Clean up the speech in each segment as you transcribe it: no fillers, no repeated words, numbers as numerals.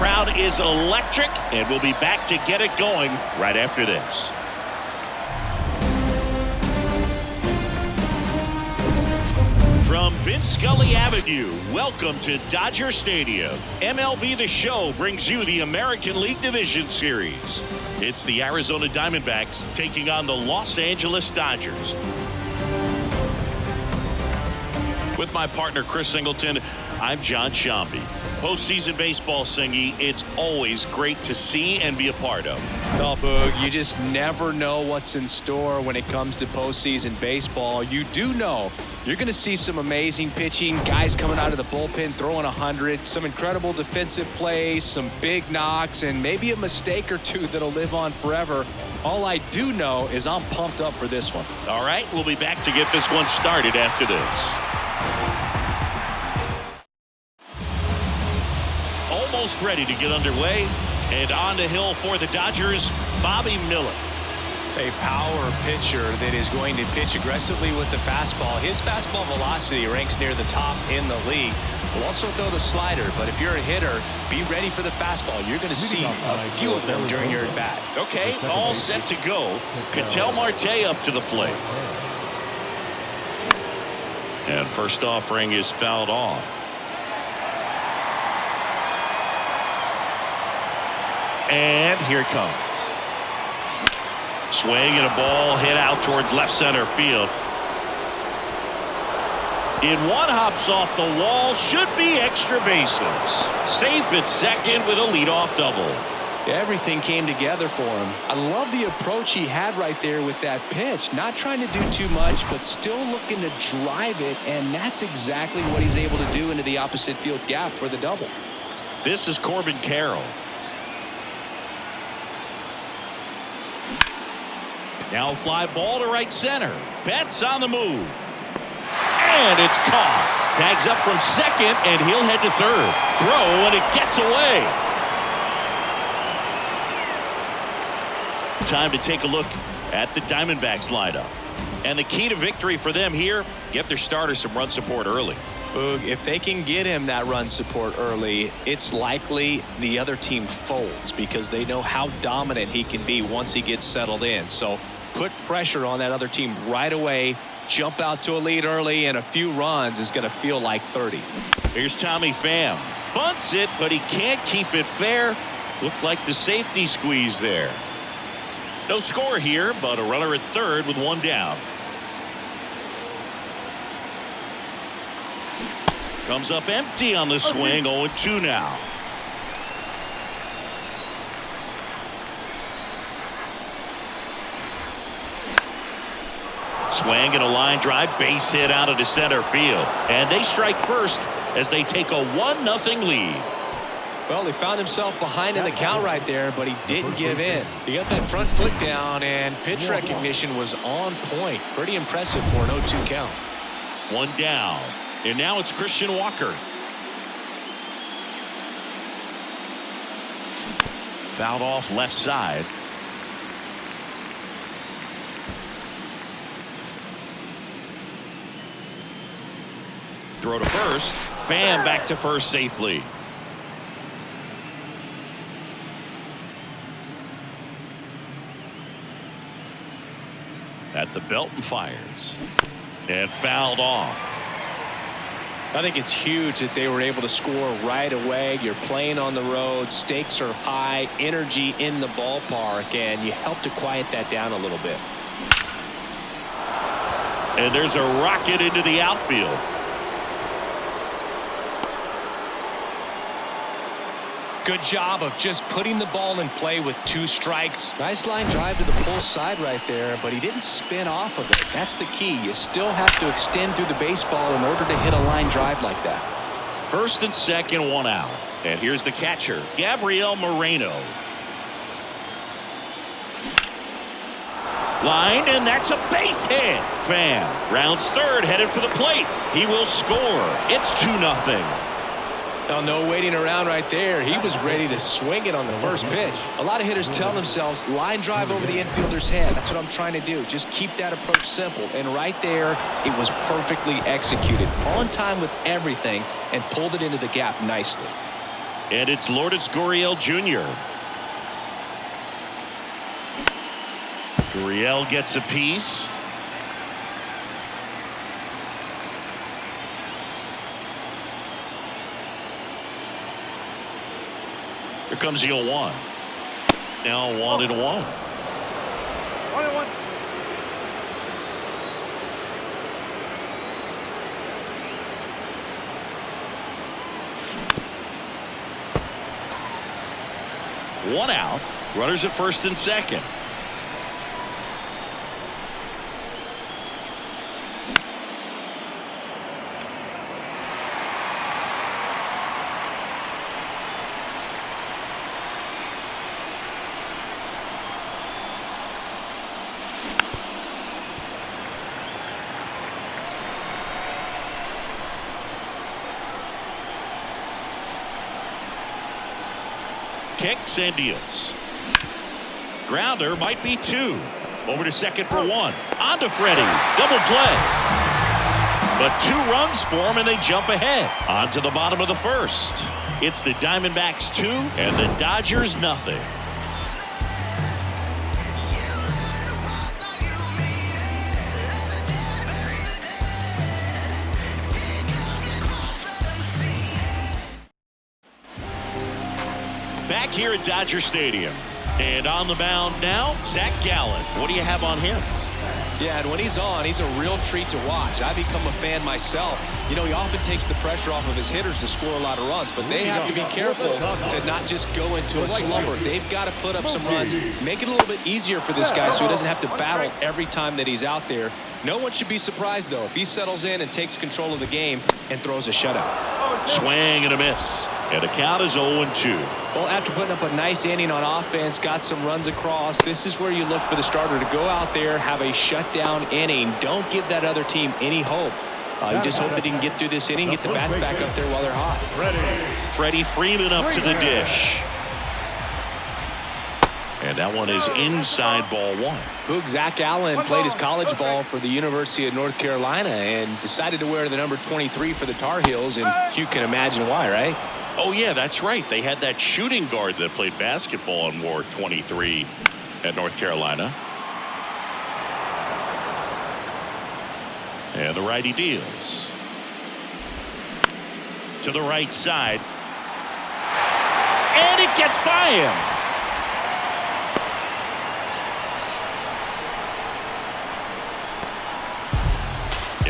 crowd is electric, and we'll be back to get it going right after this. From Vince Scully Avenue, welcome to Dodger Stadium. MLB The Show brings you the American League Division Series. It's the Arizona Diamondbacks taking on the Los Angeles Dodgers. With my partner, Chris Singleton, I'm John Shambi. Postseason baseball, Singy, it's always great to see and be a part of. Well, Boog, you just never know what's in store when it comes to postseason baseball. You do know you're going to see some amazing pitching, guys coming out of the bullpen throwing 100, some incredible defensive plays, some big knocks, and maybe a mistake or two that'll live on forever. All I do know is I'm pumped up for this one. All right, we'll be back to get this one started after this. Almost ready to get underway, and on the hill for the Dodgers, Bobby Miller. A power pitcher that is going to pitch aggressively with the fastball. His fastball velocity ranks near the top in the league. Will also throw the slider, but if you're a hitter, be ready for the fastball. You're going to see a few of them during your at-bat. Okay, all set to go. Ketel Marte up to the plate. And first offering is fouled off. And here it comes. Swing and a ball hit out towards left center field. One hops off the wall, should be extra bases. Safe at second with a leadoff double. Everything came together for him. I love the approach he had right there with that pitch. Not trying to do too much, but still looking to drive it, and that's exactly what he's able to do into the opposite field gap for the double. This is Corbin Carroll. Now a fly ball to right center. Betts on the move. And it's caught. Tags up from second, and he'll head to third. Throw, and it gets away. Time to take a look at the Diamondbacks lineup. And the key to victory for them here, get their starter some run support early. Boog, if they can get him that run support early, it's likely the other team folds because they know how dominant he can be once he gets settled in. So put pressure on that other team right away. Jump out to a lead early, and a few runs is going to feel like 30. Here's Tommy Pham. Bunts it, but he can't keep it fair. Looked like the safety squeeze there. No score here, but a runner at third with one down. Comes up empty on the swing. 0-2 now. Swing and a line drive, base hit out into center field. And they strike first as they take a 1-0 lead. Well, he found himself behind in the count right there, but he didn't give in. He got that front foot down, and pitch recognition was on point. Pretty impressive for an 0-2 count. One down. And now it's Christian Walker. Fouled off left side. Throw to first. Pham back to first safely. At the belt and fires. And fouled off. I think it's huge that they were able to score right away. You're playing on the road. Stakes are high. Energy in the ballpark. And you help to quiet that down a little bit. And there's a rocket into the outfield. Good job of just putting the ball in play with 2 strikes. Nice line drive to the pull side right there, but he didn't spin off of it. That's the key. You still have to extend through the baseball in order to hit a line drive like that. First and second, 1 out. And here's the catcher, Gabriel Moreno. Line, and that's a base hit. Pham rounds third, headed for the plate. He will score. It's 2-0. Now, no waiting around right there. He was ready to swing it on the first pitch. A lot of hitters tell themselves, line drive over the infielder's head. That's what I'm trying to do. Just keep that approach simple. And right there, it was perfectly executed. On time with everything, and pulled it into the gap nicely. And it's Lourdes Gurriel Jr. Gurriel gets a piece. Here comes the 0-1. Now 1-1. 1-1. One out. Runners at first and second. Kicks and deals. Grounder might be 2. Over to second for 1. On to Freddie. Double play. But 2 runs for him and they jump ahead. On to the bottom of the first. It's the Diamondbacks 2 and the Dodgers nothing. Back here at Dodger Stadium. And on the mound now, Zach Gallen. What do you have on him? Yeah, and when he's on, he's a real treat to watch. I've become a fan myself. You know, he often takes the pressure off of his hitters to score a lot of runs, but they have to be careful to not just go into a slumber. They've got to put up some runs, make it a little bit easier for this guy so he doesn't have to battle every time that he's out there. No one should be surprised, though, if he settles in and takes control of the game and throws a shutout. Swing and a miss. And the count is 0-2. Well, after putting up a nice inning on offense, got some runs across, this is where you look for the starter to go out there, have a shutdown inning. Don't give that other team any hope. You just hope that he can get through this inning, get the bats back up there while they're hot. Freddie Freeman up to the dish. And that one is inside ball 1. Hook Zach Allen played his college ball for the University of North Carolina and decided to wear the number 23 for the Tar Heels, and you can imagine why, right? Oh, yeah, that's right. They had that shooting guard that played basketball and wore 23 at North Carolina. And the righty deals. To the right side. And it gets by him.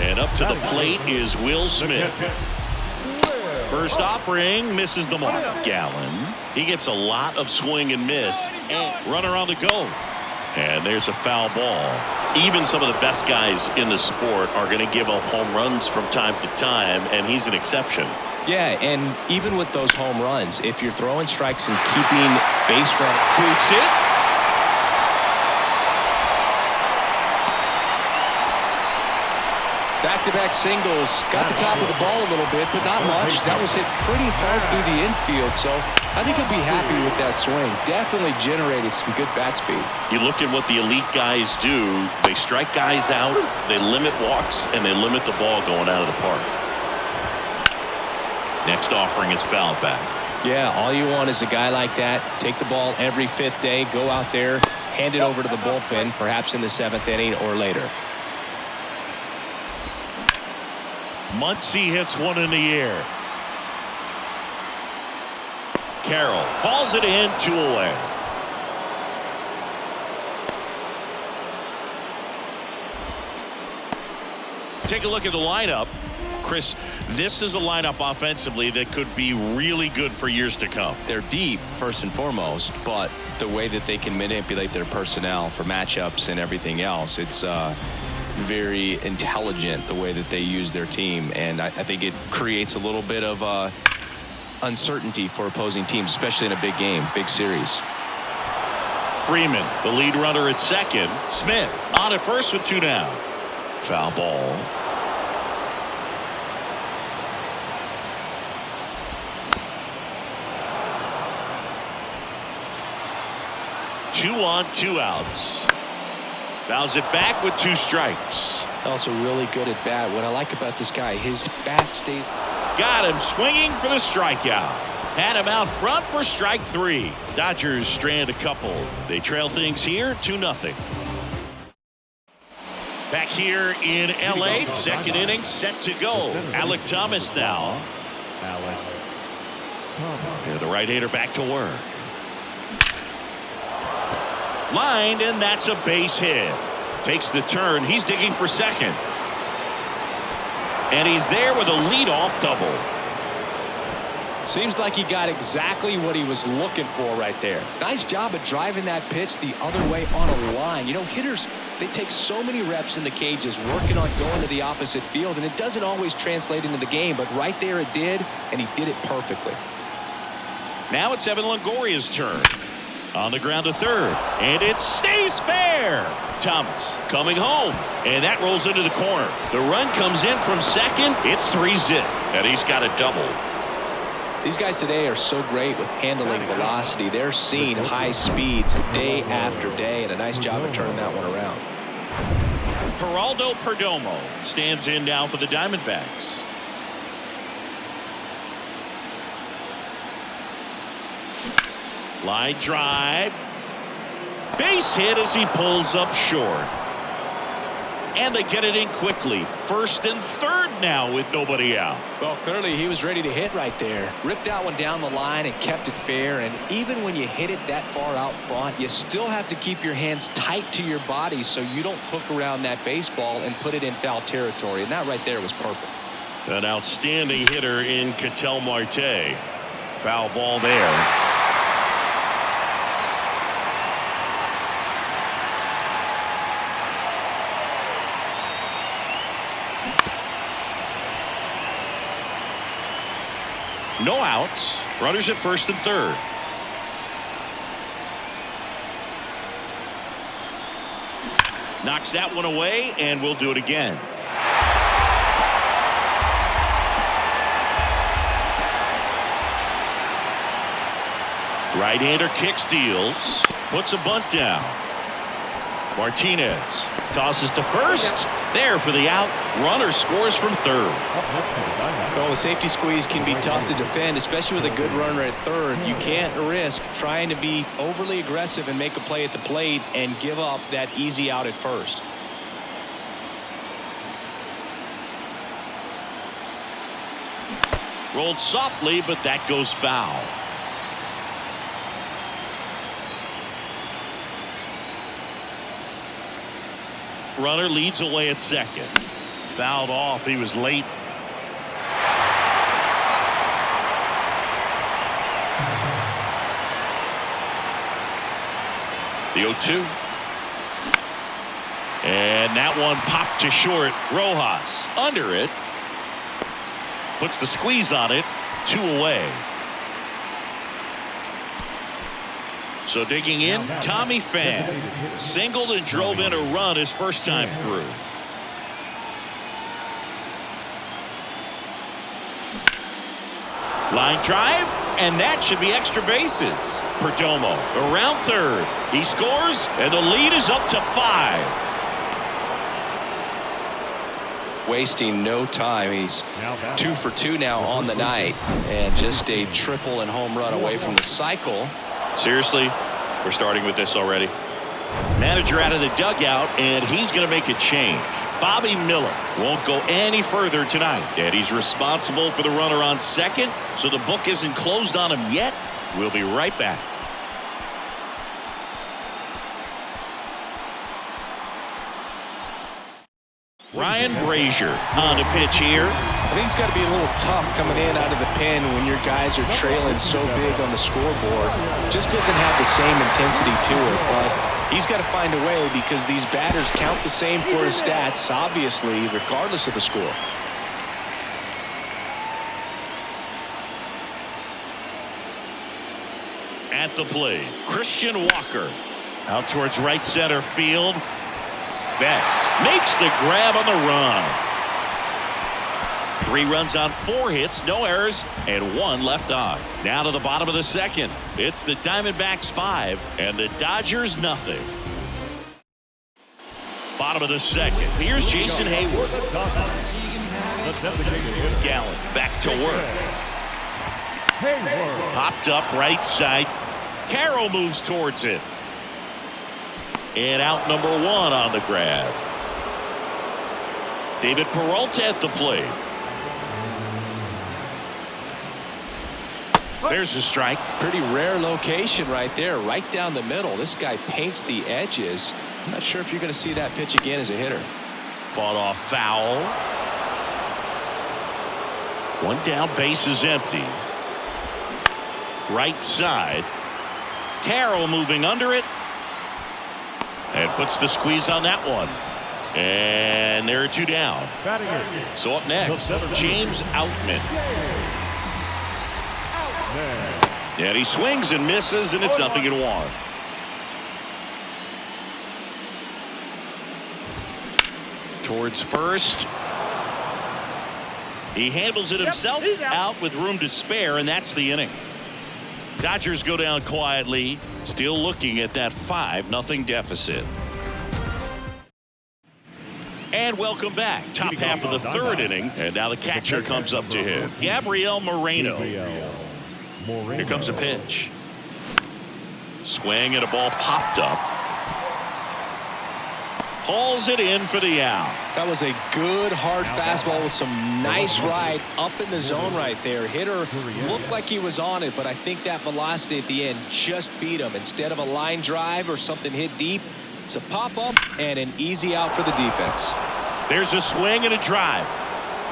And up to the plate is Will Smith. First offering misses the mark. Gallen. He gets a lot of swing and miss. And runner on the go. And there's a foul ball. Even some of the best guys in the sport are going to give up home runs from time to time, and he's an exception. Yeah, and even with those home runs, if you're throwing strikes and keeping base run, boots it. Back-to-back singles. Got the top of the ball a little bit, but not much. That was hit pretty hard through the infield, so I think he'll be happy with that swing. Definitely generated some good bat speed. You look at what the elite guys do. They strike guys out, they limit walks, and they limit the ball going out of the park. Next offering is fouled back. Yeah, all you want is a guy like that. Take the ball every 5th day, go out there, hand it over to the bullpen, perhaps in the 7th inning or later. Muncy hits one in the air. Carroll calls it in, 2 away. Take a look at the lineup. Chris, this is a lineup offensively that could be really good for years to come. They're deep, first and foremost, but the way that they can manipulate their personnel for matchups and everything else, it's very intelligent the way that they use their team, and I think it creates a little bit of uncertainty for opposing teams, especially in a big game, big series. Freeman, the lead runner at second. Smith on at first with 2 down. Foul ball. Two on, 2 outs. Fouls it back with 2 strikes. Also really good at bat. What I like about this guy, his bat stays. Got him swinging for the strikeout. Had him out front for strike 3. Dodgers strand a couple. They trail things here 2-0. Back here in L.A., second inning set to go. Alek Thomas now. And the right-hander back to work. Lined, and that's a base hit. Takes the turn. He's digging for second. And he's there with a leadoff double. Seems like he got exactly what he was looking for right there. Nice job of driving that pitch the other way on a line. You know, hitters, they take so many reps in the cages working on going to the opposite field, and it doesn't always translate into the game, but right there it did, and he did it perfectly. Now it's Evan Longoria's turn. On the ground to third, and it stays fair. Thomas coming home, and that rolls into the corner. The run comes in from second. It's 3-zip, and he's got a double. These guys today are so great with handling velocity. They're seeing high speeds day after day, and a nice job of turning that one around. Geraldo Perdomo stands in now for the Diamondbacks. Line drive. Base hit as he pulls up short. And they get it in quickly. First and third now with nobody out. Well, clearly he was ready to hit right there. Ripped that one down the line and kept it fair. And even when you hit it that far out front, you still have to keep your hands tight to your body so you don't hook around that baseball and put it in foul territory. And that right there was perfect. An outstanding hitter in Ketel Marte. Foul ball there. No outs. Runners at first and third. Knocks that one away, and we'll do it again. Right-hander kicks, deals. Puts a bunt down. Martinez tosses to first. There for the out. Runner scores from third. Well, the safety squeeze can be tough to defend, especially with a good runner at third. You can't risk trying to be overly aggressive and make a play at the plate and give up that easy out at first. Rolled softly, but that goes foul. Runner leads away at second. Fouled off. He was late. The 0-2. And that one popped to short. Rojas under it. Puts the squeeze on it. 2 away. So digging in, Tommy Pham singled and drove in a run his first time through. Line drive, and that should be extra bases. Perdomo around third. He scores, and the lead is up to 5. Wasting no time. He's 2 for 2 now on the night, and just a triple and home run away from the cycle. Seriously, we're starting with this already. Manager out of the dugout, and he's going to make a change. Bobby Miller won't go any further tonight, and he's responsible for the runner on second, so the book isn't closed on him yet. We'll be right back. Ryan Brazier on the pitch here. I think it's got to be a little tough coming in out of the pen when your guys are trailing so big on the scoreboard. Just doesn't have the same intensity to it, but he's got to find a way because these batters count the same for his stats, obviously, regardless of the score. At the plate, Christian Walker out towards right center field. Betts makes the grab on the run. 3 runs on 4 hits, no errors, and 1 left on. Now to the bottom of the second. It's the Diamondbacks 5 and the Dodgers nothing. Bottom of the second. Here's Jason Hayward. Gallen back to work. Popped up right side. Carroll moves towards it. And out number 1 on the grab. David Peralta at the plate. There's a strike. Pretty rare location right there, right down the middle. This guy paints the edges. I'm not sure if you're going to see that pitch again as a hitter. Fought off foul. 1 down, base is empty. Right side. Carroll moving under it. And puts the squeeze on that one. And there are 2 down. So up next, James Outman. And he swings and misses, and it's 0-1. Towards first. He handles it himself, out with room to spare, and that's the inning. Dodgers go down quietly, still looking at that 5-0 deficit. And welcome back. Top half of the 3rd inning, and now the catcher comes up to him. Gabriel Moreno. Here comes a pitch. Swing and a ball popped up. Hauls it in for the out. That was a good hard fastball with some nice ride up in the zone right there. Hitter looked like he was on it, but I think that velocity at the end just beat him. Instead of a line drive or something hit deep, it's a pop-up and an easy out for the defense. There's a swing and a drive.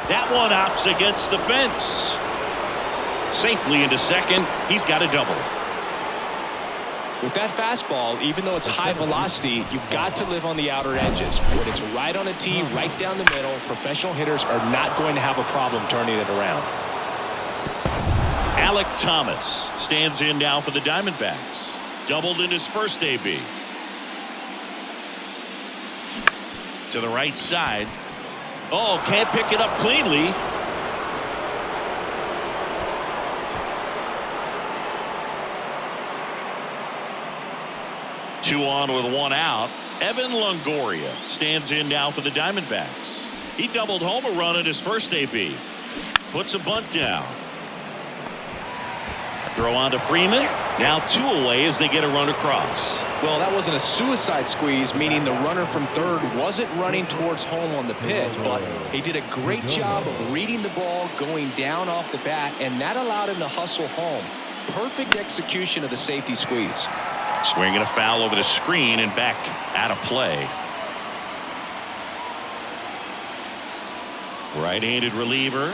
That one opts against the fence. Safely into second. He's got a double. With that fastball, even though it's high velocity, you've got to live on the outer edges. When it's right on a tee, right down the middle, professional hitters are not going to have a problem turning it around. Alec Thomas stands in now for the Diamondbacks. Doubled in his first AB. To the right side. Oh, can't pick it up cleanly. Two on with 1 out. Evan Longoria stands in now for the Diamondbacks. He doubled home a run in his first AB. Puts a bunt down. Throw on to Freeman. Now 2 away as they get a run across. Well, that wasn't a suicide squeeze, meaning the runner from third wasn't running towards home on the pitch, but he did a great job of reading the ball, going down off the bat, and that allowed him to hustle home. Perfect execution of the safety squeeze. Swinging a foul over the screen and back out of play. Right-handed reliever.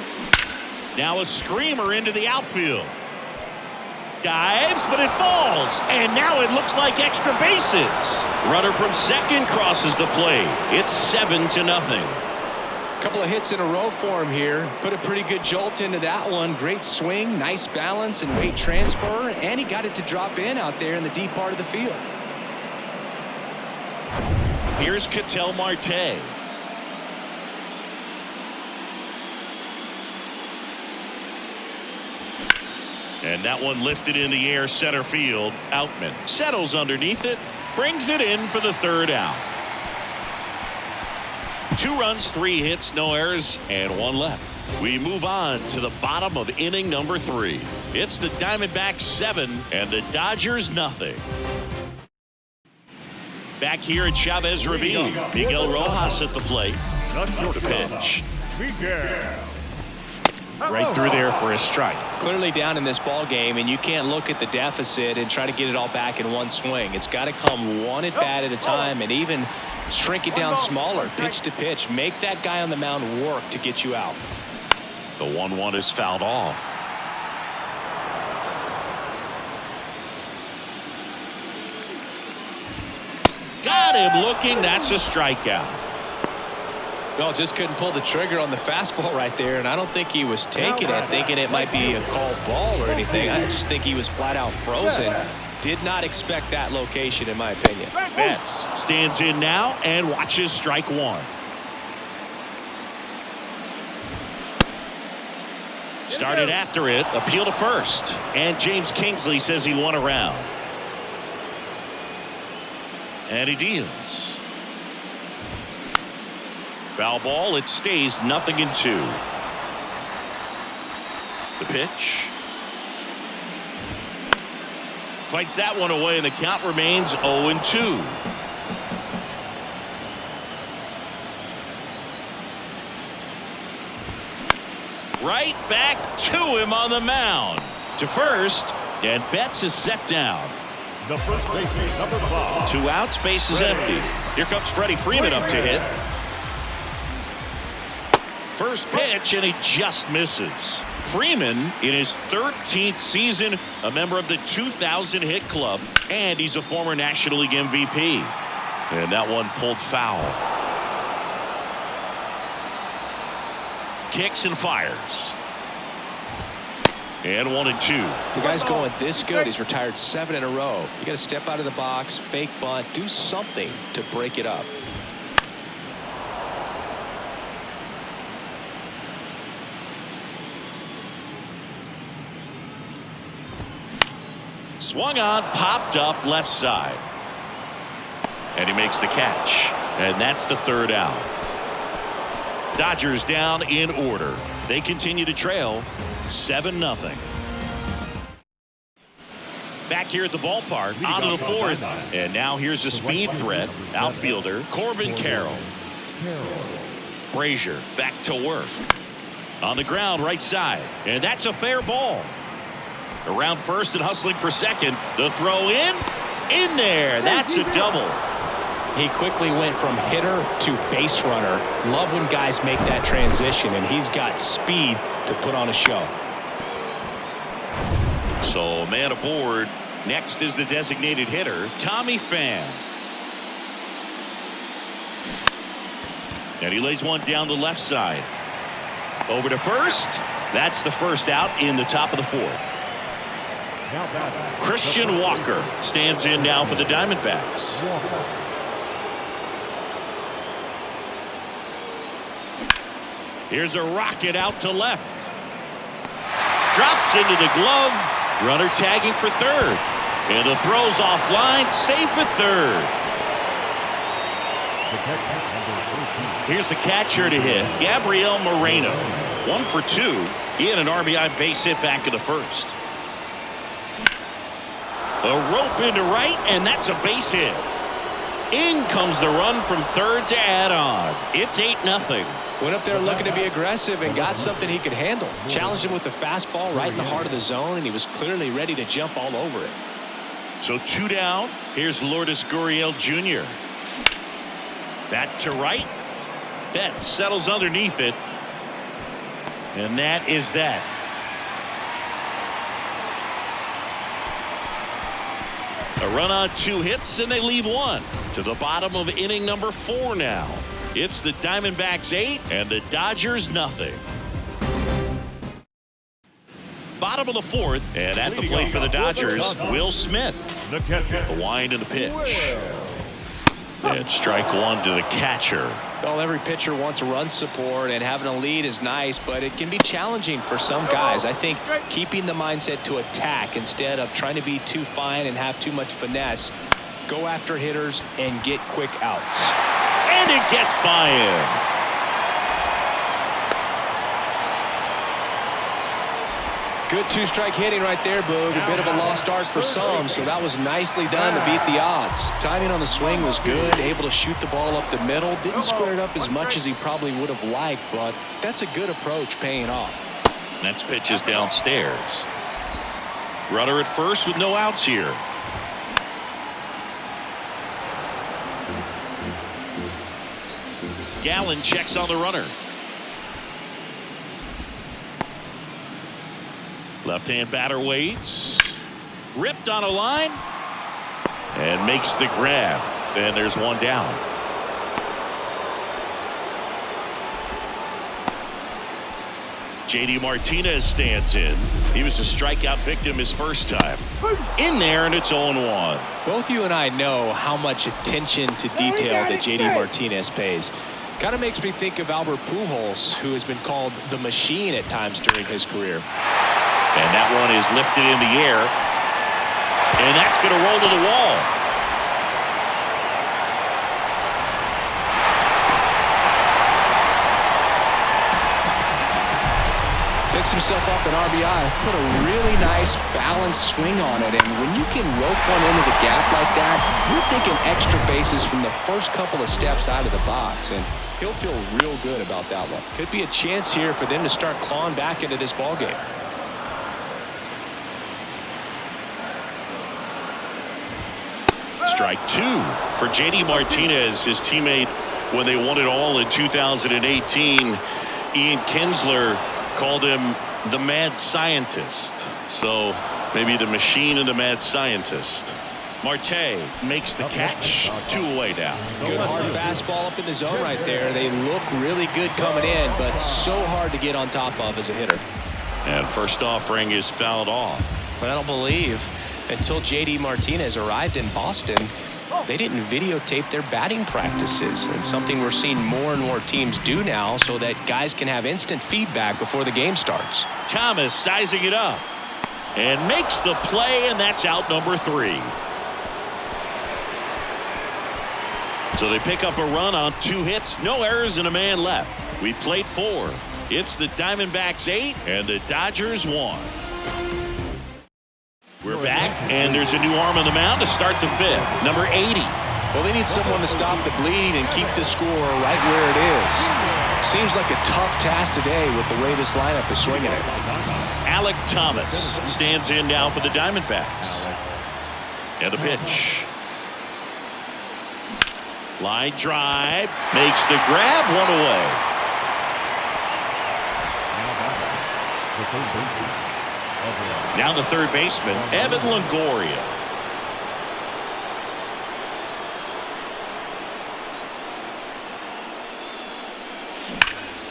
Now a screamer into the outfield. Dives, but it falls. And now it looks like extra bases. Runner from second crosses the plate. It's 7-0. Couple of hits in a row for him here. Put a pretty good jolt into that one. Great swing, nice balance and weight transfer, and he got it to drop in out there in the deep part of the field. Here's Ketel Marte. And that one lifted in the air center field. Outman settles underneath it, brings it in for the 3rd out. 2 runs, 3 hits, no errors, and 1 left. We move on to the bottom of inning number 3. It's the Diamondbacks 7 and the Dodgers 0. Back here at Chavez Ravine, Miguel Rojas at the plate. The pitch. Right through there for a strike. Clearly down in this ball game, and you can't look at the deficit and try to get it all back in one swing. It's got to come one at bat at a time, and even shrink it down smaller, pitch to pitch. Make that guy on the mound work to get you out. The 1-1 is fouled off. Got him looking. That's a strikeout. Well, just couldn't pull the trigger on the fastball right there, and I don't think he was taking it, thinking it might be a called ball or anything. I just think he was flat out frozen. Did not expect that location, in my opinion. Betts stands in now and watches strike 1. Started after it, appeal to first, and James Kingsley says he won a round. And he deals. Foul ball, it stays 0-2. The pitch. fights that one away, and the count remains 0-2. Right back to him on the mound. To first, and Betts is set down. The first baseman, number 5. 2 outs, base is empty. Here comes Freddie Freeman up to hit. First pitch, and he just misses. Freeman, in his 13th season, a member of the 2,000 hit club, and he's a former National League MVP. And that one pulled foul. Kicks and fires. And 1-2. The guy's going this good. He's retired 7 in a row. You got to step out of the box, fake bunt, do something to break it up. Swung on, popped up left side. And he makes the catch. And that's the 3rd out. Dodgers down in order. They continue to trail 7-0. Back here at the ballpark, on to the 4th. And now here's a speed threat. Outfielder Corbin Carroll. Brazier back to work. On the ground, right side. And that's a fair ball. Around first and hustling for second. The throw in there. That's a double. He quickly went from hitter to base runner. Love when guys make that transition, and he's got speed to put on a show. So man aboard. Next is the designated hitter, Tommy Pham. And he lays one down the left side. Over to first. That's the first out in the top of the 4th. Christian Walker stands in now for the Diamondbacks. Here's a rocket out to left. Drops into the glove. Runner tagging for third. And the throw's offline. Safe at third. Here's the catcher to hit, Gabriel Moreno. 1 for 2. He had an RBI base hit back in the first. A rope into right, and that's a base hit. In comes the run from third to add on. It's 8-0. Went up there looking to be aggressive and got something he could handle. Challenged him with the fastball right in the heart of the zone, and he was clearly ready to jump all over it. So 2 down. Here's Lourdes Gurriel Jr. That to right. Betts settles underneath it. And that is that. A run on 2 hits, and they leave 1. To the bottom of inning number 4 now. It's the Diamondbacks 8 and the Dodgers nothing. Bottom of the 4th, and at the plate for the Dodgers, Will Smith. The wind and the pitch. And strike 1 to the catcher. Well, every pitcher wants run support, and having a lead is nice, but it can be challenging for some guys. I think keeping the mindset to attack instead of trying to be too fine and have too much finesse. Go after hitters and get quick outs. And it gets by him. Good 2-strike hitting right there, Boog. A bit of a lost start for some, so that was nicely done to beat the odds. Timing on the swing was good, able to shoot the ball up the middle. Didn't square it up as much as he probably would have liked, but that's a good approach paying off. Next pitch is downstairs. Runner at first with no outs here. Gallen checks on the runner. Left-hand batter waits. Ripped on a line. And makes the grab. And there's 1 down. JD Martinez stands in. He was a strikeout victim his first time. In there, and it's 0-1. Both you and I know how much attention to detail that JD Martinez pays. Kind of makes me think of Albert Pujols, who has been called the machine at times during his career. And that one is lifted in the air. And that's going to roll to the wall. The picks himself up an RBI. Put a really nice balanced swing on it, and when you can rope one into the gap like that, you're thinking extra bases from the first couple of steps out of the box, and he'll feel real good about that one. Could be a chance here for them to start clawing back into this ball game. Strike two for J.D. Martinez, his teammate when they won it all in 2018. Ian Kinsler called him the mad scientist. So maybe the machine and the mad scientist. Marte makes the catch. 2 away now. Good hard fastball up in the zone right there. They look really good coming in, but so hard to get on top of as a hitter. And first offering is fouled off. But I don't believe until J.D. Martinez arrived in Boston, they didn't videotape their batting practices, and something we're seeing more and more teams do now so that guys can have instant feedback before the game starts. Thomas sizing it up and makes the play, and that's out number 3. So they pick up a run on 2 hits, no errors, and a man left. We played 4. It's the Diamondbacks 8 and the Dodgers 1. We're back, and there's a new arm on the mound to start the 5th. Number 80. Well, they need someone to stop the bleed and keep the score right where it is. Seems like a tough task today with the way this lineup is swinging it. Alec Thomas stands in now for the Diamondbacks. And the pitch. Line drive. Makes the grab, 1 away. Now the third baseman, Evan Longoria.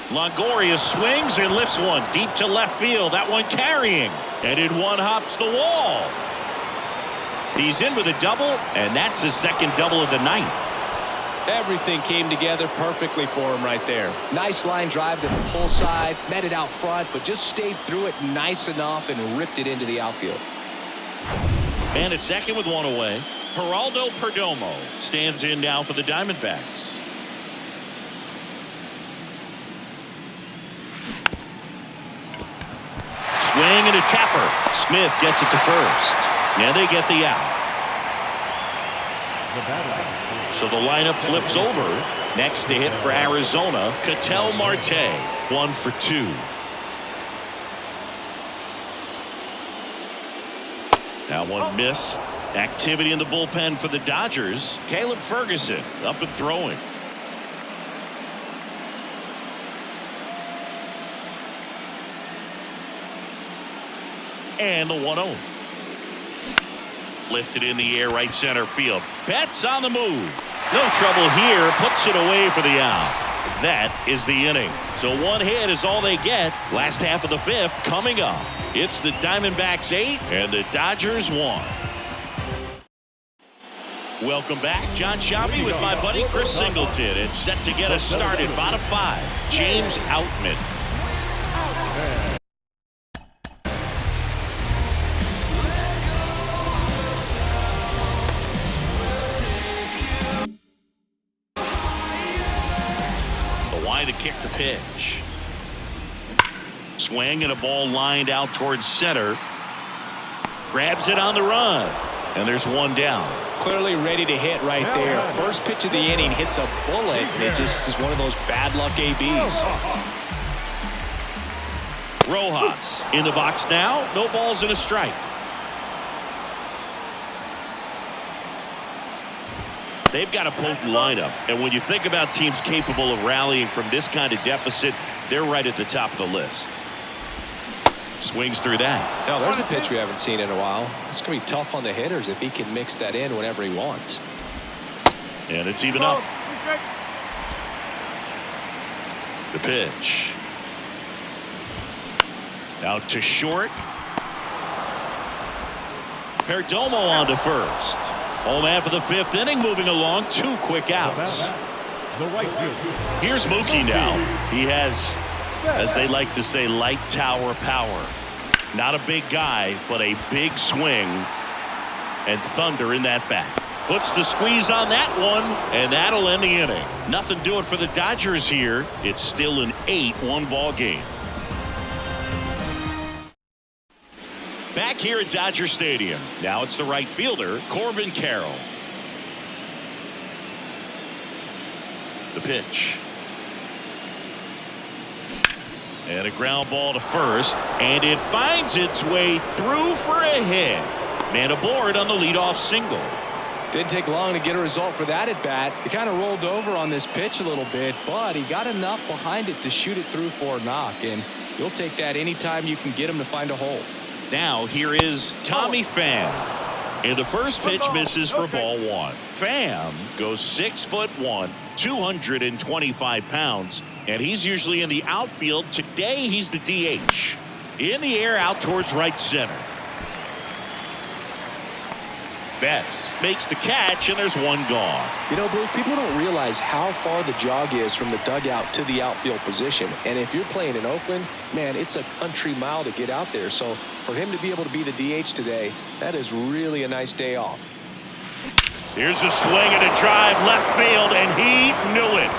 Longoria swings and lifts one deep to left field. That one carrying. And in one hops the wall. He's in with a double, and that's his second double of the night. Everything came together perfectly for him right there. Nice line drive to the pull side, met it out front, but just stayed through it nice enough and ripped it into the outfield. And at second with 1 away, Geraldo Perdomo stands in now for the Diamondbacks. Swing and a tapper. Smith gets it to first. And they get the out. So the lineup flips over. Next to hit for Arizona, Ketel Marte. 1 for 2. That one missed. Activity in the bullpen for the Dodgers. Caleb Ferguson up and throwing. And the 1-0. Lifted in the air, right center field. Betts on the move. No trouble here. Puts it away for the out. That is the inning. So 1 hit is all they get. Last half of the 5th coming up. It's the Diamondbacks 8 and the Dodgers 1. Welcome back. John Sciambi with my buddy Chris Singleton. And set to get us started. Bottom 5. James Outman. To kick the pitch. Swing and a ball lined out towards center. Grabs it on the run. And there's 1 down. Clearly ready to hit right there. First pitch of the inning hits a bullet, and it just is one of those bad luck ABs. Rojas in the box now. No balls and a strike. They've got a potent lineup, and when you think about teams capable of rallying from this kind of deficit, they're right at the top of the list. Swings through that. No, there's a pitch we haven't seen in a while. It's going to be tough on the hitters if he can mix that in whenever he wants. And it's even up. The pitch. Out to short. Perdomo on to first. Home man for the 5th inning, moving along. 2 quick outs. Here's Mookie now. He has, as they like to say, light tower power. Not a big guy, but a big swing and thunder in that bat. Puts the squeeze on that one, and that'll end the inning. Nothing doing for the Dodgers here. It's still an 8-1 ball game. here at Dodger Stadium. Now it's the right fielder, Corbin Carroll. The pitch. And a ground ball to first, and it finds its way through for a hit. Man aboard on the leadoff single. Didn't take long to get a result for that at bat. He kind of rolled over on this pitch a little bit, but he got enough behind it to shoot it through for a knock, and you'll take that anytime you can get him to find a hole. Now here is Tommy Pham. And the first pitch misses for ball one. Pham goes 6'1", 225 pounds, and he's usually in the outfield. Today he's the DH. In the air out towards right center. Betts makes the catch, and there's one gone. You know, Blue, people don't realize how far the jog is from the dugout to the outfield position. And if you're playing in Oakland, man, it's a country mile to get out there. So for him to be able to be the DH today, that is really a nice day off. Here's a swing and a drive left field, and he knew it.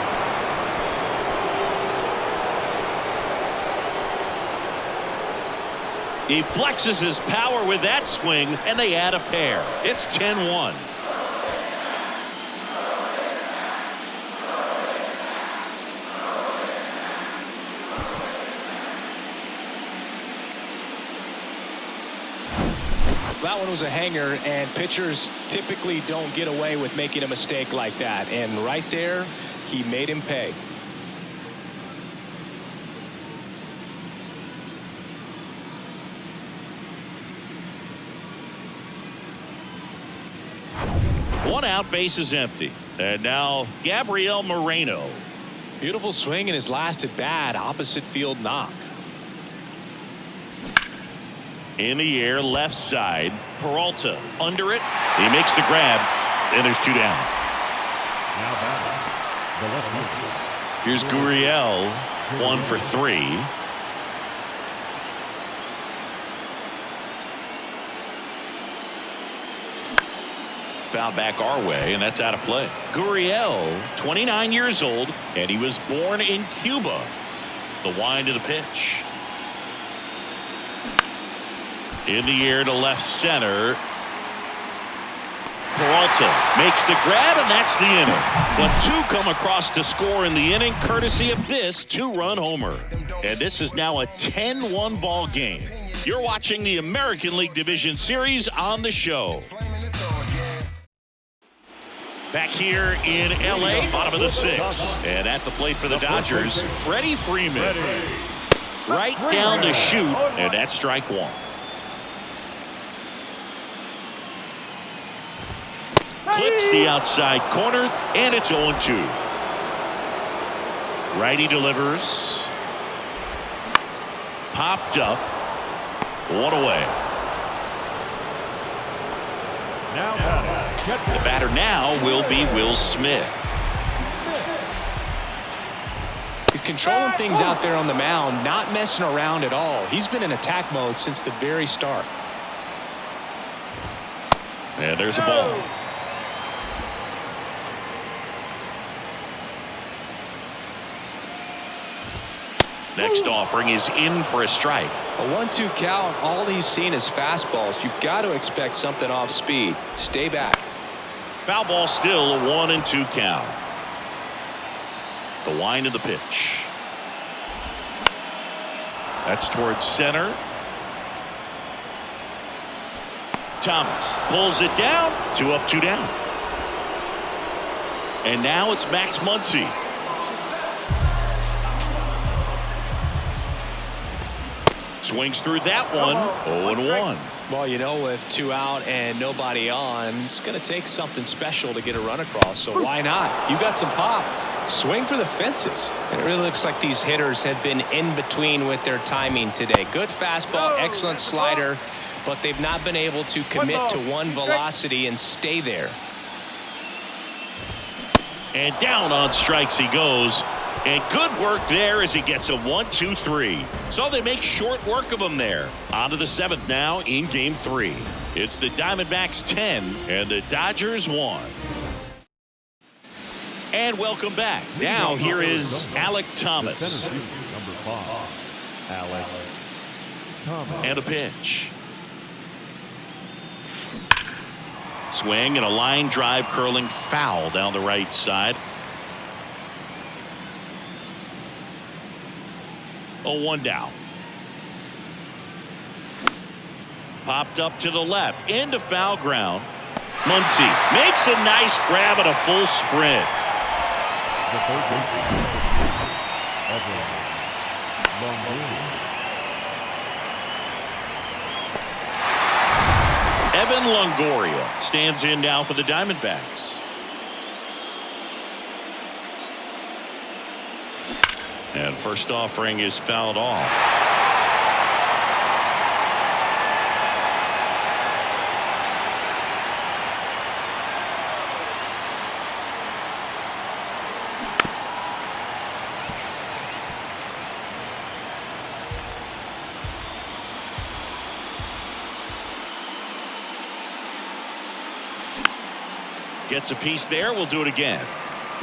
He flexes his power with that swing, and they add a pair. It's 10-1. That one was a hanger, and pitchers typically don't get away with making a mistake like that. And right there, he made him pay. One out, base is empty. And now Gabriel Moreno. Beautiful swing in his last at bat, opposite field knock. In the air, left side. Peralta under it. He makes the grab, and there's two down. Now back, the left fielder. Here's Gurriel, 1 for 3. Foul back our way, and that's out of play. Gurriel, 29 years old, and he was born in Cuba. The wind of the pitch. In the air to left center. Peralta makes the grab, and that's the inning. But two come across to score in the inning, courtesy of this two-run homer. And this is now a 10-1 ball game. You're watching the American League Division Series on the show. Back here in L.A., bottom of the 6th. And at the plate for the Dodgers, Freddie Freeman. Right down to shoot, and that's strike one. Clips the outside corner, and it's 0-2. Righty delivers. Popped up. One away. Now the batter now will be Will Smith. He's controlling things out there on the mound, not messing around at all. He's been in attack mode since the very start. And there's a ball. Next offering is in for a strike. A 1-2 count. All he's seen is fastballs. You've got to expect something off speed. Stay back. Foul ball, still a 1-2 count. The wind of the pitch. That's towards center. Thomas pulls it down. 2 up, 2 down. And now it's Max Muncy. Swings through that one. 0-1. Well, you know, with 2 out and nobody on, it's going to take something special to get a run across. So why not? You got some pop. Swing for the fences. And it really looks like these hitters have been in between with their timing today. Good fastball, excellent slider, but they've not been able to commit to one velocity and stay there. And down on strikes he goes. And good work there as he gets a 1-2-3. So they make short work of him there. On to the 7th now in game 3. It's the Diamondbacks 10 and the Dodgers 1. And welcome back. Now here is Alek Thomas. Number 5, Alek Thomas. And a pitch. Swing and a line drive curling foul down the right side. 0-1 down. Popped up to the left into foul ground. Muncy makes a nice grab at a full sprint. The third baseman, Evan Longoria stands in now for the Diamondbacks. And first offering is fouled off. Gets a piece there. We'll do it again.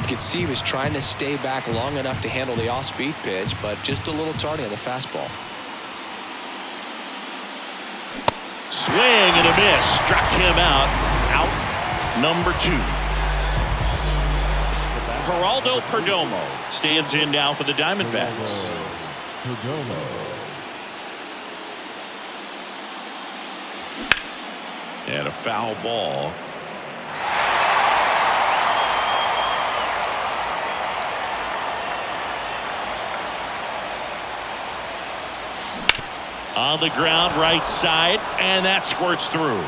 You can see he was trying to stay back long enough to handle the off-speed pitch, but just a little tardy on the fastball. Swing and a miss. Struck him out. Out number 2. Geraldo Perdomo stands in now for the Diamondbacks. And a foul ball. On the ground, right side, and that squirts through.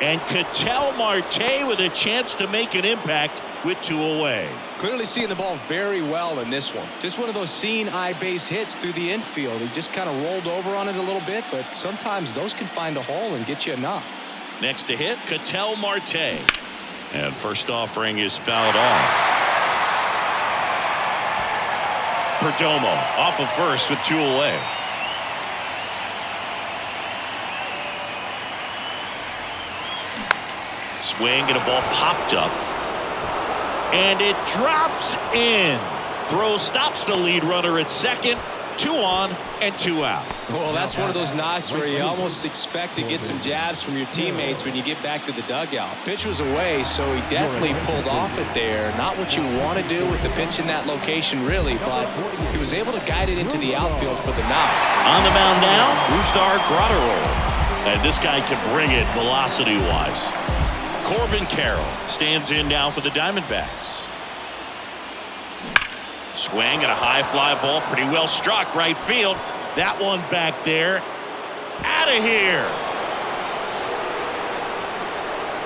And Ketel Marte with a chance to make an impact with 2 away. Clearly seeing the ball very well in this one. Just one of those seeing eye base hits through the infield. He just kind of rolled over on it a little bit, but sometimes those can find a hole and get you a knock. Next to hit, Ketel Marte. And first offering is fouled off. Perdomo off of first with 2 away. Swing and a ball popped up. And it drops in. Throw stops the lead runner at second. 2 on and 2 out. Well, that's one of those knocks where you almost expect to get some jabs from your teammates when you get back to the dugout. Pitch was away, so he definitely pulled off it there. Not what you want to do with the pitch in that location, really, but he was able to guide it into the outfield for the knock. On the mound now, Brusdar Graterol. And this guy can bring it velocity-wise. Corbin Carroll stands in now for the Diamondbacks. Swing and a high fly ball, pretty well struck right field. That one back there. Out of here.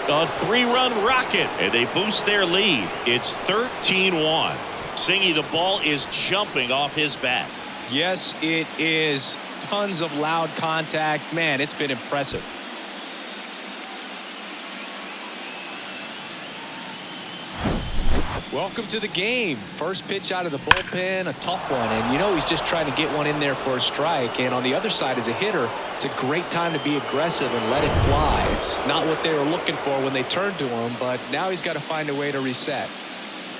A 3-run rocket, and they boost their lead. It's 13-1. Singy, the ball is jumping off his bat. Yes, it is. Tons of loud contact. Man, it's been impressive. Welcome to the game. First pitch out of the bullpen, a tough one, and you know he's just trying to get one in there for a strike. And on the other side, as a hitter, it's a great time to be aggressive and let it fly. It's not what they were looking for when they turned to him, but now he's got to find a way to reset.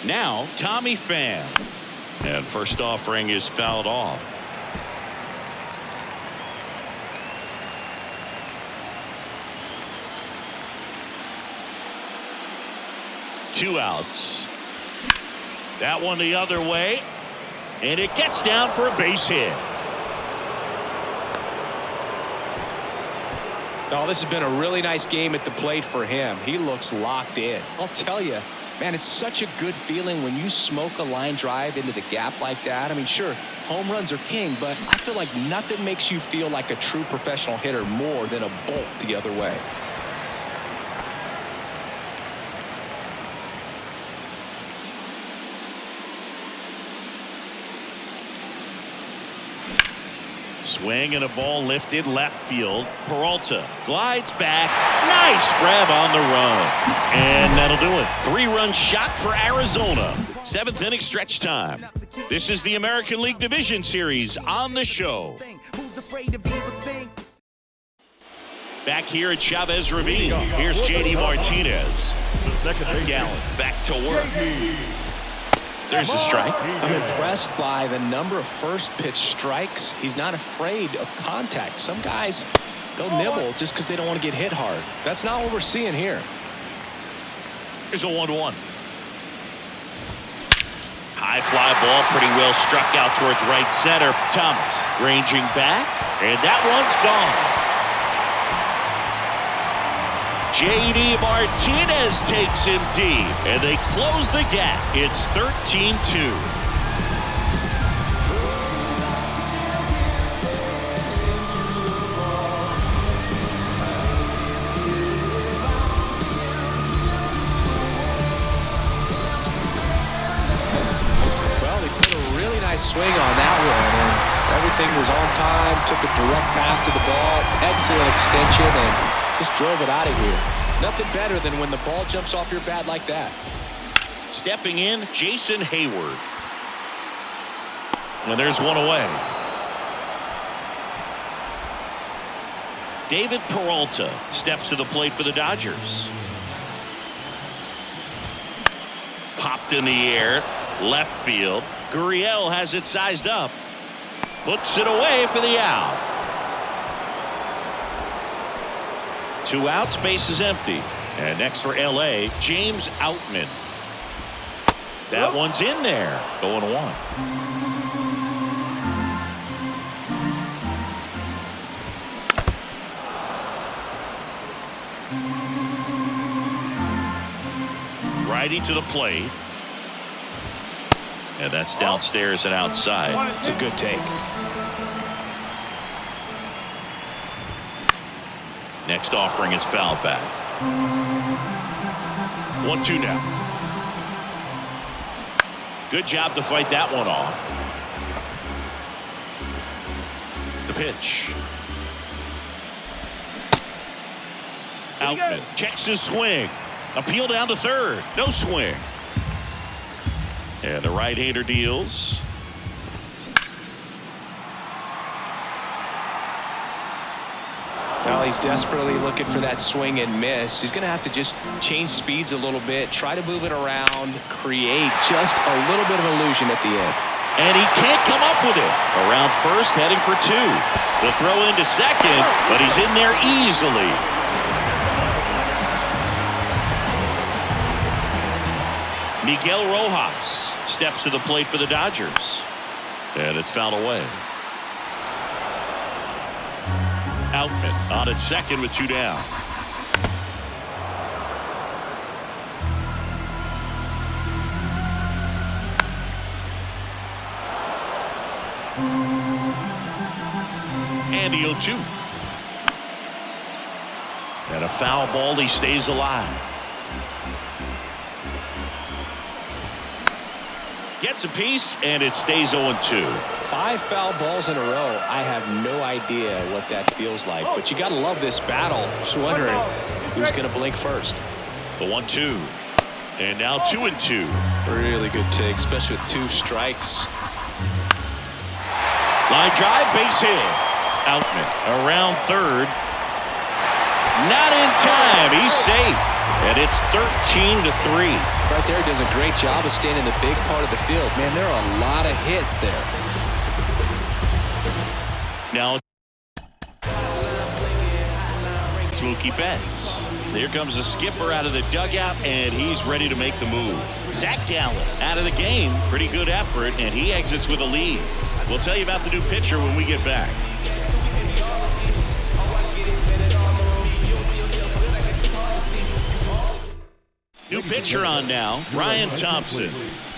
Now Tommy Pham, and first offering is fouled off. Two outs. That one the other way, and it gets down for a base hit. Oh, this has been a really nice game at the plate for him. He looks locked in. I'll tell you, man, it's such a good feeling when you smoke a line drive into the gap like that. I mean, sure, home runs are king, but I feel like nothing makes you feel like a true professional hitter more than a bolt the other way. Swing and a ball lifted left field. Peralta glides back. Nice grab on the run. And that'll do it. 3-run shot for Arizona. 7th inning stretch time. This is the American League Division Series on the show. Back here at Chavez Ravine. Here's J.D. Martinez. Gallen back to work. There's a strike. I'm impressed by the number of first pitch strikes. He's not afraid of contact. Some guys, they'll nibble just because they don't want to get hit hard. That's not what we're seeing here. Here's a 1-1. High fly ball, pretty well struck out towards right center. Thomas ranging back, and that one's gone. J.D. Martinez takes him deep, and they close the gap. It's 13-2. Swing on that one, and everything was on time, took a direct path to the ball, excellent extension, and just drove it out of here. Nothing better than when the ball jumps off your bat like that. Stepping in, Jason Hayward. And there's one away. David Peralta steps to the plate for the Dodgers. Popped in the air, left field. Gurriel has it sized up. Puts it away for the out. 2 outs, base is empty. And next for LA, James Outman. That one's in there. 0-1. Righty to the plate. And that's downstairs and outside. It's a good take. Next offering is fouled back. 1-2 now. Good job to fight that one off. The pitch. Outman checks his swing. Appeal down to third. No swing. And the right-hander deals. Well, he's desperately looking for that swing and miss. He's going to have to just change speeds a little bit, try to move it around, create just a little bit of illusion at the end. And he can't come up with it. Around first, heading for 2. The throw into second, but he's in there easily. Miguel Rojas steps to the plate for the Dodgers. And it's fouled away. Outman on at second with 2 down. And the 0-2. And a foul ball, he stays alive. Gets a piece, and it stays 0-2. 5 foul balls in a row. I have no idea what that feels like, but you got to love this battle. Just wondering who's going to blink first. The 1-2, and now 2-2. Really good take, especially with 2 strikes. Line drive, base hit. Outman around third. Not in time. He's safe, and it's 13-3. Right there, does a great job of staying in the big part of the field. Man, there are a lot of hits there. Now, it's Mookie Betts. Here comes the skipper out of the dugout, and he's ready to make the move. Zach Gallen out of the game. Pretty good effort, and he exits with a lead. We'll tell you about the new pitcher when we get back. New pitcher on now, Ryan Thompson.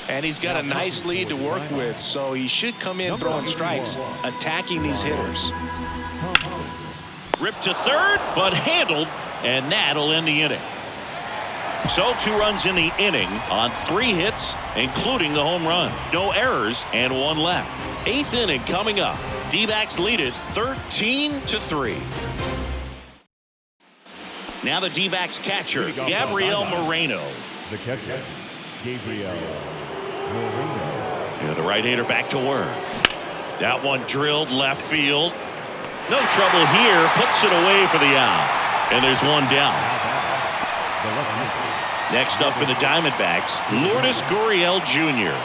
And he's got a nice lead to work with, so he should come in throwing strikes, attacking these hitters. Ripped to third, but handled, and that'll end the inning. So 2 runs in the inning on 3 hits, including the home run. No errors and 1 left. 8th inning coming up. D-backs lead it 13-3. Now the D-backs catcher, Gabriel Moreno. The catcher, Gabriel Moreno. And the right-hander back to work. That one drilled left field. No trouble here. Puts it away for the out. And there's 1 down. Next up for the Diamondbacks, Lourdes Gurriel Jr.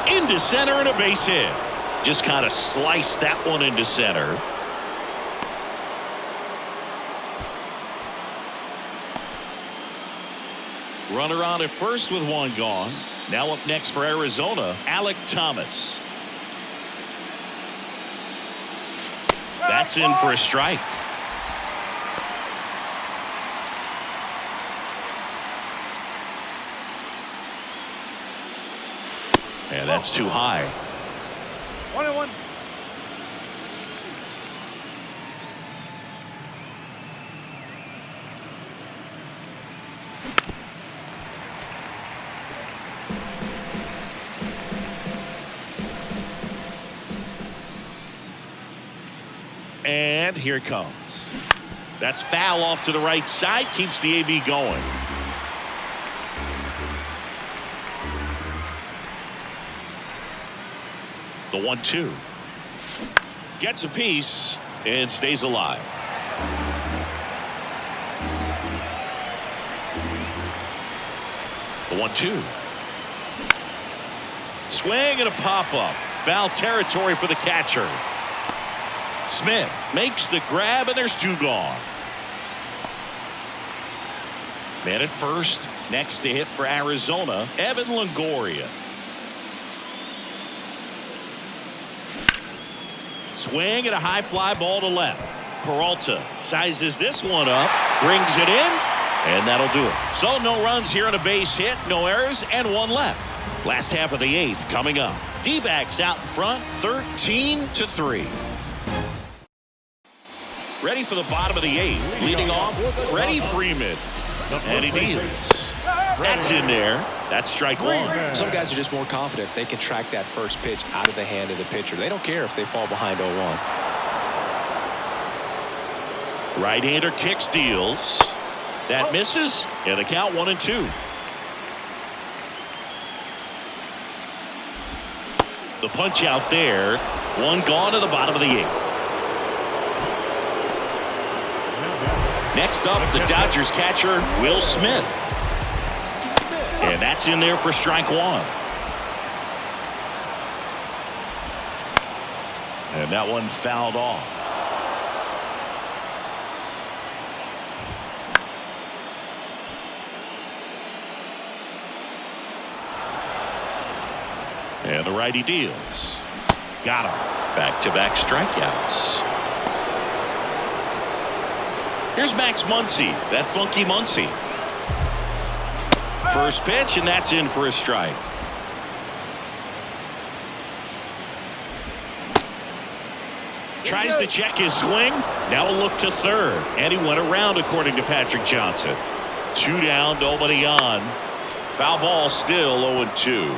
Into center and a base hit. Just kind of sliced that one into center. Runner on at first with one gone. Now up next for Arizona, Alec Thomas. That's in for a strike. And that's too high. 1-1. And here it comes. That's foul off to the right side. Keeps the AB going. The 1-2. Gets a piece and stays alive. The 1-2. Swing and a pop-up. Foul territory for the catcher. Smith makes the grab, and there's two gone. Man at first. Next to hit for Arizona, Evan Longoria. Swing and a high fly ball to left. Peralta sizes this one up, brings it in, and that'll do it. So no runs here on a base hit, no errors, and one left. Last half of the eighth coming up. D-backs out in front, 13-3. Ready for the bottom of the eighth. Leading off, Freddie Freeman. And he deals. That's in there. That's strike one. Some guys are just more confident if they can track that first pitch out of the hand of the pitcher. They don't care if they fall behind 0-1. Right-hander kicks, deals. That misses, and the count 1-2. The punch out there. One gone to the bottom of the eighth. Next up, the Dodgers catcher, Will Smith. And that's in there for strike one. And that one fouled off. And the righty deals. Got him. Back-to-back strikeouts. Here's Max Muncy, that funky Muncy. First pitch, and that's in for a strike. Tries to check his swing. Now a look to third. And he went around, according to Patrick Johnson. Two down, nobody on. Foul ball still 0-2.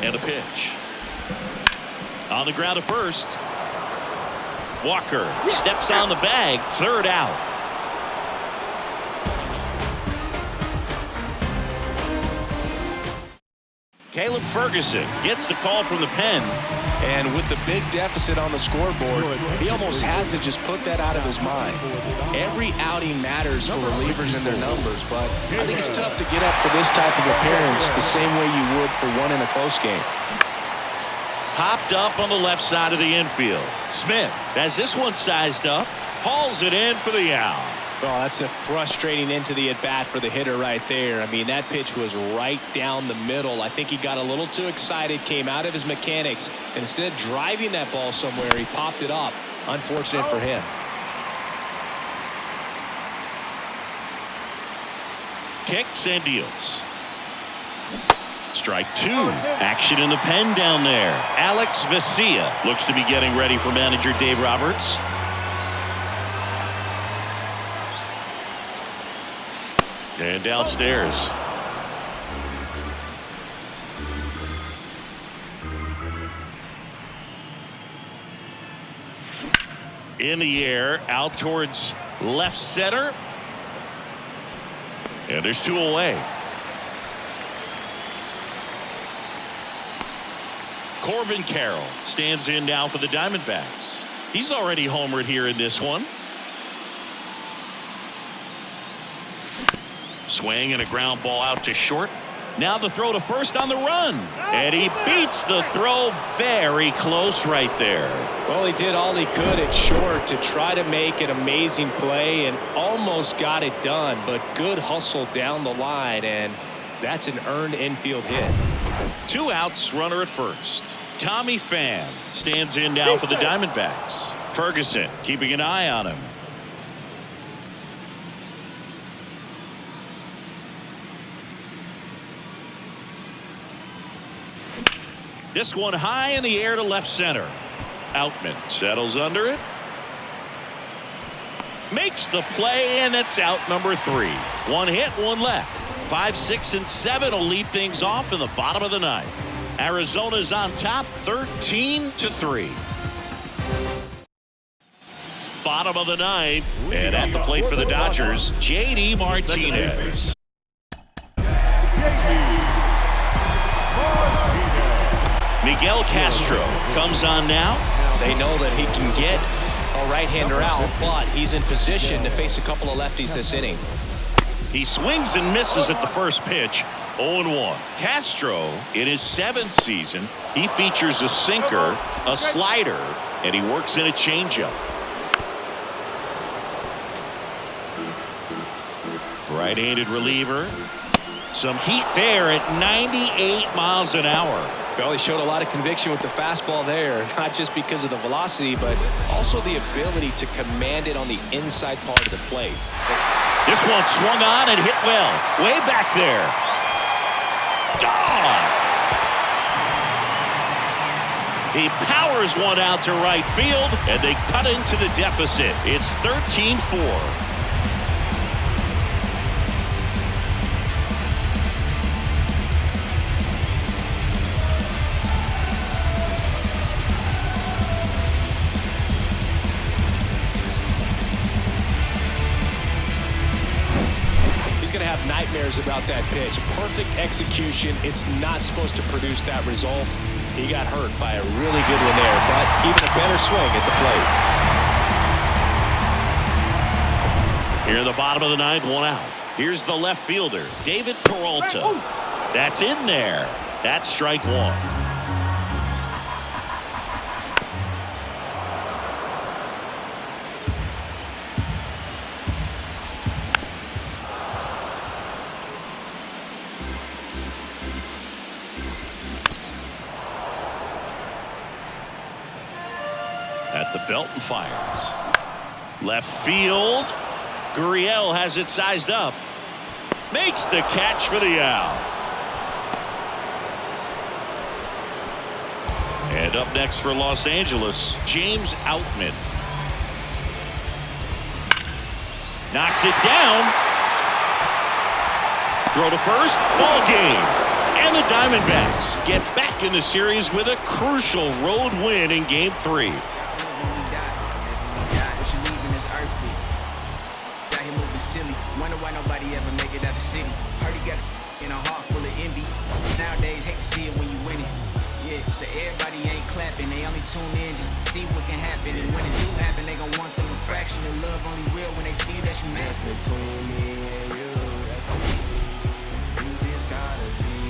And a pitch. On the ground at first. Walker steps on the bag. Third out. Caleb Ferguson gets the call from the pen. And with the big deficit on the scoreboard, he almost has to just put that out of his mind. Every outing matters for relievers and their numbers, but I think it's tough to get up for this type of appearance the same way you would for one in a close game. Popped up on the left side of the infield. Smith has this one sized up. Hauls it in for the out. Oh, that's a frustrating into the at-bat for the hitter right there. I mean, that pitch was right down the middle. I think he got a little too excited, came out of his mechanics, and instead of driving that ball somewhere, he popped it up. Unfortunate for him. Kicks and deals. Strike two. Action in the pen down there. Alex Vesia looks to be getting ready for manager Dave Roberts. And downstairs. In the air, out towards left center. And there's two away. Corbin Carroll stands in now for the Diamondbacks. He's already homered here in this one. Swing and a ground ball out to short. Now the throw to first on the run. And he beats the throw very close right there. Well, he did all he could at short to try to make an amazing play and almost got it done, but good hustle down the line, and that's an earned infield hit. 2 outs, runner at first. Tommy Pham stands in now for the Diamondbacks. Ferguson keeping an eye on him. This one high in the air to left center. Outman settles under it. Makes the play, and it's out number 3. 1 hit, 1 left. 5, 6, and 7 will lead things off in the bottom of the 9th. Arizona's on top 13-3. Bottom of the 9th, and at the plate for the Dodgers, J.D. Martinez. Miguel Castro comes on now. They know that he can get a right-hander out, but he's in position to face a couple of lefties this inning. He swings and misses at the first pitch. 0-1. Castro, in his 7th season, he features a sinker, a slider, and he works in a changeup. Right-handed reliever. Some heat there at 98 miles an hour. Well, he showed a lot of conviction with the fastball there, not just because of the velocity, but also the ability to command it on the inside part of the plate. This one swung on and hit well. Way back there. Gone! He powers one out to right field, and they cut into the deficit. It's 13-4. Nightmares about that pitch. Perfect execution. It's not supposed to produce that result. He got hurt by a really good one there, but even a better swing at the plate. Here in the bottom of the 9th, 1 out. Here's the left fielder, David Peralta. That's in there. That's strike 1. At the belt and fires. Left field. Gurriel has it sized up. Makes the catch for the out. And up next for Los Angeles, James Outman. Knocks it down. Throw to first. Ball game. And the Diamondbacks get back in the series with a crucial road win in Game 3. Silly. Wonder why nobody ever make it out the city. Heard he got in a heart full of envy. Nowadays, hate to see it when you win it. Yeah, so everybody ain't clapping. They only tune in just to see what can happen. And when it do happen, they gon' want them a fraction of love only real when they see that you mad. That's between me and you. That's between you. You just gotta see